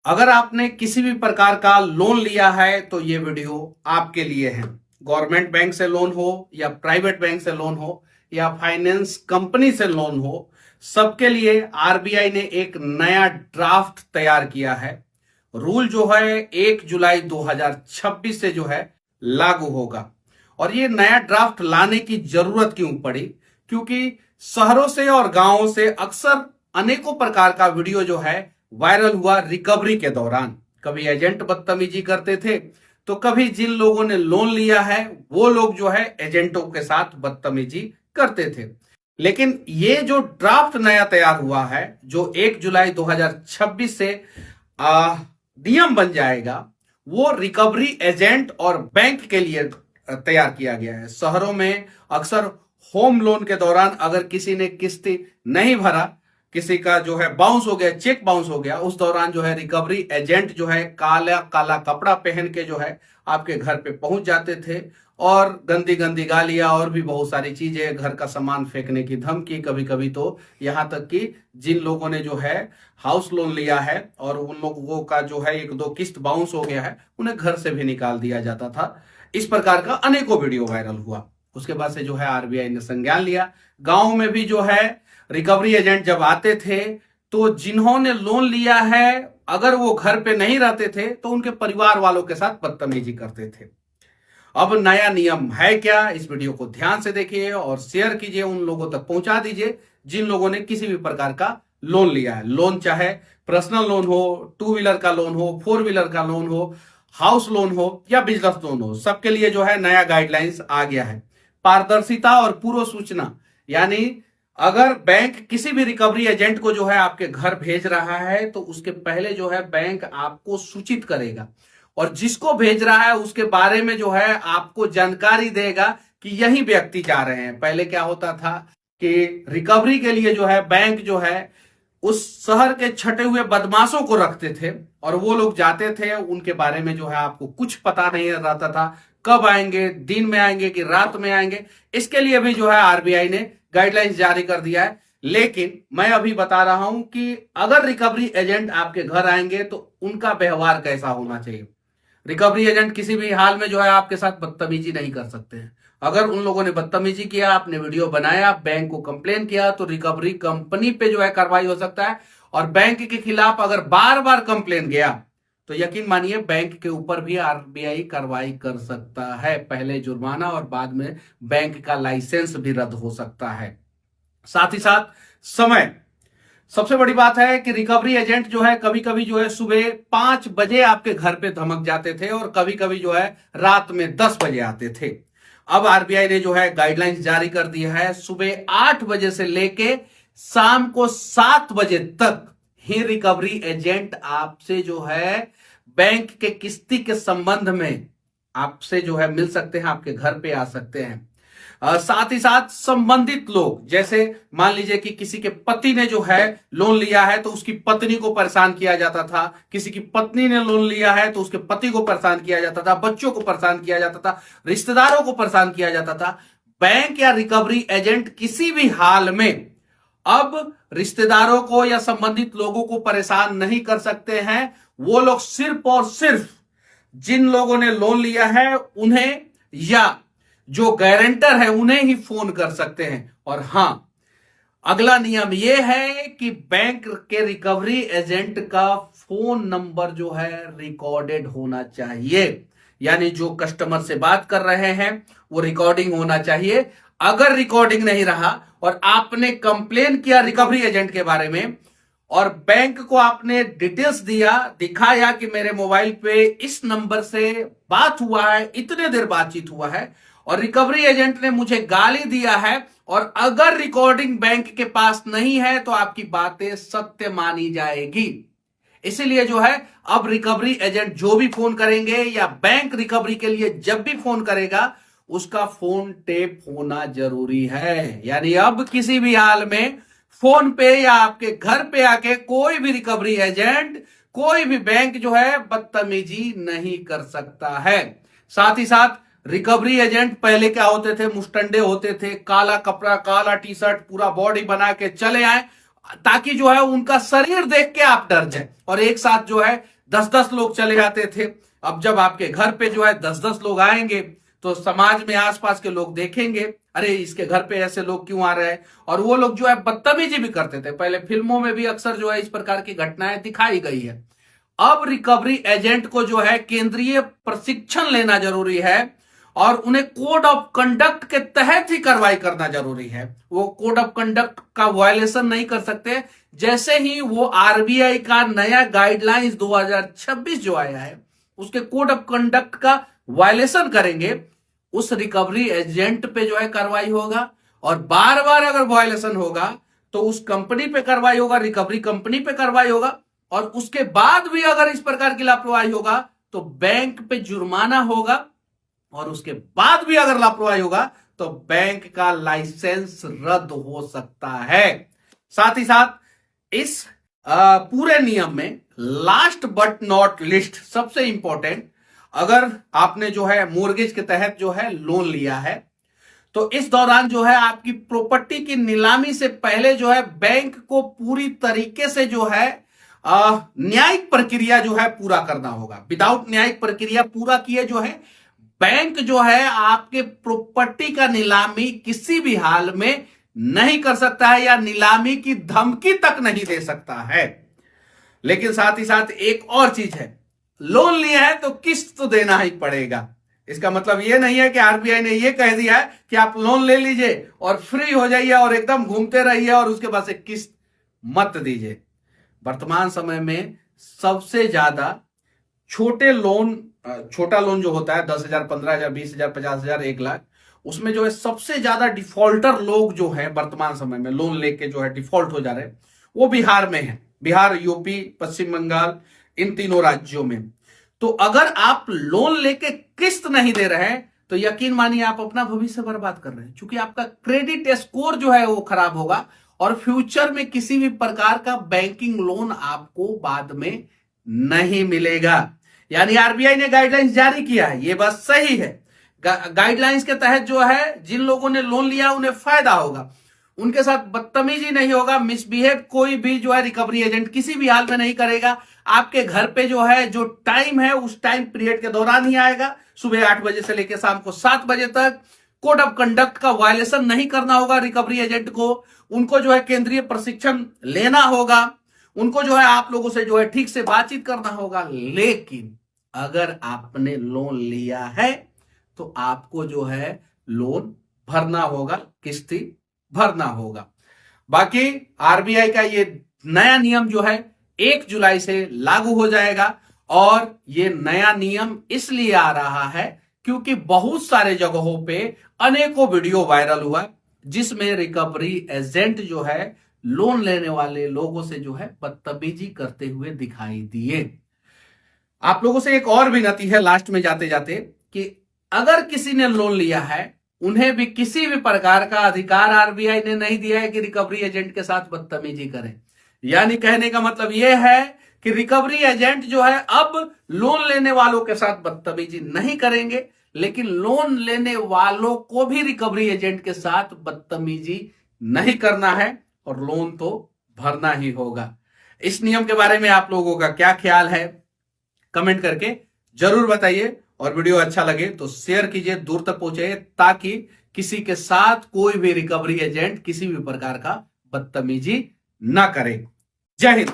अगर आपने किसी भी प्रकार का लोन लिया है तो ये वीडियो आपके लिए है। गवर्नमेंट बैंक से लोन हो या प्राइवेट बैंक से लोन हो या फाइनेंस कंपनी से लोन हो, सबके लिए आरबीआई ने एक नया ड्राफ्ट तैयार किया है। रूल जो है 1 जुलाई 2026 से जो है लागू होगा। और ये नया ड्राफ्ट लाने की जरूरत क्यों पड़ी? क्योंकि शहरों से और गांवों से अक्सर अनेकों प्रकार का वीडियो जो है वायरल हुआ रिकवरी के दौरान। कभी एजेंट बदतमीजी करते थे, तो कभी जिन लोगों ने लोन लिया है वो लोग जो है एजेंटों के साथ बदतमीजी करते थे। लेकिन ये जो ड्राफ्ट नया तैयार हुआ है, जो 1 जुलाई 2026 से नियम बन जाएगा, वो रिकवरी एजेंट और बैंक के लिए तैयार किया गया है। शहरों में अक्सर होम लोन के दौरान अगर किसी ने किस्त नहीं भरा, किसी का जो है बाउंस हो गया, चेक बाउंस हो गया, उस दौरान जो है रिकवरी एजेंट जो है काला काला कपड़ा पहन के जो है आपके घर पे पहुंच जाते थे और गंदी गंदी गालियां और भी बहुत सारी चीजें, घर का सामान फेंकने की धमकी, कभी कभी तो यहां तक कि जिन लोगों ने जो है हाउस लोन लिया है और उन लोगों का जो है एक दो किस्त बाउंस हो गया है, उन्हें घर से भी निकाल दिया जाता था। इस प्रकार का अनेकों वीडियो वायरल हुआ। उसके बाद से जो है आरबीआई ने संज्ञान लिया। गांव में भी जो है रिकवरी एजेंट जब आते थे, तो जिन्होंने लोन लिया है अगर वो घर पे नहीं रहते थे तो उनके परिवार वालों के साथ बदतमीजी करते थे। अब नया नियम है क्या? इस वीडियो को ध्यान से देखिए और शेयर कीजिए, उन लोगों तक पहुंचा दीजिए जिन लोगों ने किसी भी प्रकार का लोन लिया है। लोन चाहे पर्सनल लोन हो, टू व्हीलर का लोन हो, फोर व्हीलर का लोन हो, हाउस लोन हो या बिजनेस लोन हो, सबके लिए जो है नया गाइडलाइंस आ गया है। पारदर्शिता और पूर्व सूचना, यानी अगर बैंक किसी भी रिकवरी एजेंट को जो है आपके घर भेज रहा है तो उसके पहले जो है बैंक आपको सूचित करेगा और जिसको भेज रहा है उसके बारे में जो है आपको जानकारी देगा कि यही व्यक्ति जा रहे हैं। पहले क्या होता था कि रिकवरी के लिए जो है बैंक जो है उस शहर के छटे हुए बदमाशों को रखते थे और वो लोग जाते थे, उनके बारे में जो है आपको कुछ पता नहीं रहता था, कब आएंगे, दिन में आएंगे कि रात में आएंगे। इसके लिए भी जो है आरबीआई ने गाइडलाइंस जारी कर दिया है। लेकिन मैं अभी बता रहा हूं कि अगर रिकवरी एजेंट आपके घर आएंगे तो उनका व्यवहार कैसा होना चाहिए। रिकवरी एजेंट किसी भी हाल में जो है आपके साथ बदतमीजी नहीं कर सकते हैं। अगर उन लोगों ने बदतमीजी किया, आपने वीडियो बनाया, बैंक को कंप्लेन किया, तो रिकवरी कंपनी पे जो है कार्रवाई हो सकता है। और बैंक के खिलाफ अगर बार बार कंप्लेन गया तो यकीन मानिए बैंक के ऊपर भी आरबीआई कार्रवाई कर सकता है। पहले जुर्माना और बाद में बैंक का लाइसेंस भी रद्द हो सकता है। साथ ही साथ समय, सबसे बड़ी बात है कि रिकवरी एजेंट जो है कभी कभी जो है सुबह 5 बजे आपके घर पे धमक जाते थे और कभी कभी जो है रात में 10 बजे आते थे। अब आरबीआई ने जो है गाइडलाइंस जारी कर दी है, सुबह 8 बजे से लेके शाम को 7 बजे तक ही रिकवरी एजेंट आपसे जो है बैंक के किस्ती के संबंध में आपसे जो है मिल सकते हैं, आपके घर पे आ सकते हैं। साथ ही साथ संबंधित लोग, जैसे मान लीजिए कि किसी के पति ने जो है लोन लिया है तो उसकी पत्नी को परेशान किया जाता था, किसी की पत्नी ने लोन लिया है तो उसके पति को परेशान किया जाता था, बच्चों को परेशान किया जाता था, रिश्तेदारों को परेशान किया जाता था। बैंक या रिकवरी एजेंट किसी भी हाल में अब रिश्तेदारों को या संबंधित लोगों को परेशान नहीं कर सकते हैं। वो लोग सिर्फ और सिर्फ जिन लोगों ने लोन लिया है उन्हें या जो गारंटर है उन्हें ही फोन कर सकते हैं। और हां, अगला नियम यह है कि बैंक के रिकवरी एजेंट का फोन नंबर जो है रिकॉर्डेड होना चाहिए, यानी जो कस्टमर से बात कर रहे हैं वो रिकॉर्डिंग होना चाहिए। अगर रिकॉर्डिंग नहीं रहा और आपने कंप्लेन किया रिकवरी एजेंट के बारे में और बैंक को आपने डिटेल्स दिया, दिखाया कि मेरे मोबाइल पे इस नंबर से बात हुआ है, इतने देर बातचीत हुआ है और रिकवरी एजेंट ने मुझे गाली दिया है, और अगर रिकॉर्डिंग बैंक के पास नहीं है तो आपकी बातें सत्य मानी जाएगी। इसीलिए जो है अब रिकवरी एजेंट जो भी फोन करेंगे या बैंक रिकवरी के लिए जब भी फोन करेगा उसका फोन टेप होना जरूरी है। यानी अब किसी भी हाल में फोन पे या आपके घर पे आके कोई भी रिकवरी एजेंट, कोई भी बैंक जो है बदतमीजी नहीं कर सकता है। साथ ही साथ रिकवरी एजेंट पहले क्या होते थे, मुस्टंडे होते थे, काला कपड़ा, काला टी शर्ट, पूरा बॉडी बना के चले आए ताकि जो है उनका शरीर देख के आप डर जाए। और एक साथ जो है 10-10 लोग चले जाते थे। अब जब आपके घर पे जो है 10-10 लोग आएंगे तो समाज में आसपास के लोग देखेंगे, अरे इसके घर पे ऐसे लोग क्यों आ रहे हैं, और वो लोग जो है बदतमीजी भी करते थे। पहले फिल्मों में भी अक्सर जो है इस प्रकार की घटनाएं दिखाई गई है। अब रिकवरी एजेंट को जो है केंद्रीय प्रशिक्षण लेना जरूरी है और उन्हें कोड ऑफ कंडक्ट के तहत ही कार्रवाई करना जरूरी है। वो कोड ऑफ कंडक्ट का वायलेशन नहीं कर सकते। जैसे ही वो आरबीआई का नया गाइडलाइंस 2026 जो आया है उसके कोड ऑफ कंडक्ट का वायलेशन करेंगे, उस रिकवरी एजेंट पे जो है कार्रवाई होगा। और बार बार अगर वायलेशन होगा तो उस कंपनी पे कार्रवाई होगा, रिकवरी कंपनी पे कार्रवाई होगा। और उसके बाद भी अगर इस प्रकार की लापरवाही होगा तो बैंक पे जुर्माना होगा। और उसके बाद भी अगर लापरवाही होगा तो बैंक का लाइसेंस रद्द हो सकता है। साथ ही साथ इस पूरे नियम में लास्ट बट नॉट लिस्ट सबसे इंपॉर्टेंट, अगर आपने जो है मोर्गेज के तहत जो है लोन लिया है तो इस दौरान जो है आपकी प्रॉपर्टी की नीलामी से पहले जो है बैंक को पूरी तरीके से जो है न्यायिक प्रक्रिया जो है पूरा करना होगा। विदाउट न्यायिक प्रक्रिया पूरा किए जो है बैंक जो है आपके प्रॉपर्टी का नीलामी किसी भी हाल में नहीं कर सकता है या नीलामी की धमकी तक नहीं दे सकता है। लेकिन साथ ही साथ एक और चीज है, लोन लिया है तो किस्त तो देना ही पड़ेगा। इसका मतलब यह नहीं है कि आरबीआई ने यह कह दिया है कि आप लोन ले लीजिए और फ्री हो जाइए और एकदम घूमते रहिए और उसके बाद से किस्त मत दीजिए। वर्तमान समय में सबसे ज्यादा छोटे लोन, छोटा लोन जो होता है 10,000, 15,000, 20,000, 50,000, 1 लाख, उसमें जो है सबसे ज्यादा डिफॉल्टर लोग जो है वर्तमान समय में लोन लेके जो है डिफॉल्ट हो जा रहे हैं वो बिहार में है। बिहार, यूपी, पश्चिम बंगाल, इन तीनों राज्यों में। तो अगर आप लोन लेके किस्त नहीं दे रहे हैं तो यकीन मानिए आप अपना भविष्य बर्बाद कर रहे हैं, क्योंकि आपका क्रेडिट स्कोर जो है वो खराब होगा और फ्यूचर में किसी भी प्रकार का बैंकिंग लोन आपको बाद में नहीं मिलेगा। यानी आरबीआई ने गाइडलाइंस जारी किया है, ये बात सही है। गाइडलाइंस के तहत जो है जिन लोगों ने लोन लिया उन्हें फायदा होगा, उनके साथ बदतमीजी नहीं होगा, मिसबिहेव कोई भी जो है रिकवरी एजेंट किसी भी हाल में नहीं करेगा। आपके घर पे जो है जो टाइम है उस टाइम पीरियड के दौरान ही आएगा, सुबह 8 बजे से लेकर शाम को 7 बजे तक। कोड ऑफ कंडक्ट का वायलेशन नहीं करना होगा रिकवरी एजेंट को। उनको जो है केंद्रीय प्रशिक्षण लेना होगा, उनको जो है आप लोगों से जो है ठीक से बातचीत करना होगा। लेकिन अगर आपने लोन लिया है तो आपको जो है लोन भरना होगा, किस्ती भरना होगा। बाकी आरबीआई का ये नया नियम जो है 1 जुलाई से लागू हो जाएगा और ये नया नियम इसलिए आ रहा है क्योंकि बहुत सारे जगहों पे अनेकों वीडियो वायरल हुआ जिसमें रिकवरी एजेंट जो है लोन लेने वाले लोगों से जो है बदतमीजी करते हुए दिखाई दिए। आप लोगों से एक और विनती है लास्ट में जाते जाते कि अगर किसी ने लोन लिया है उन्हें भी किसी भी प्रकार का अधिकार आरबीआई ने नहीं दिया है कि रिकवरी एजेंट के साथ बदतमीजी करें। यानी कहने का मतलब यह है कि रिकवरी एजेंट जो है अब लोन लेने वालों के साथ बदतमीजी नहीं करेंगे, लेकिन लोन लेने वालों को भी रिकवरी एजेंट के साथ बदतमीजी नहीं करना है और लोन तो भरना ही होगा। इस नियम के बारे में आप लोगों का क्या ख्याल है कमेंट करके जरूर बताइए और वीडियो अच्छा लगे तो शेयर कीजिए, दूर तक पहुंचाइए ताकि किसी के साथ कोई भी रिकवरी एजेंट किसी भी प्रकार का बदतमीजी ना करे। जय हिंद।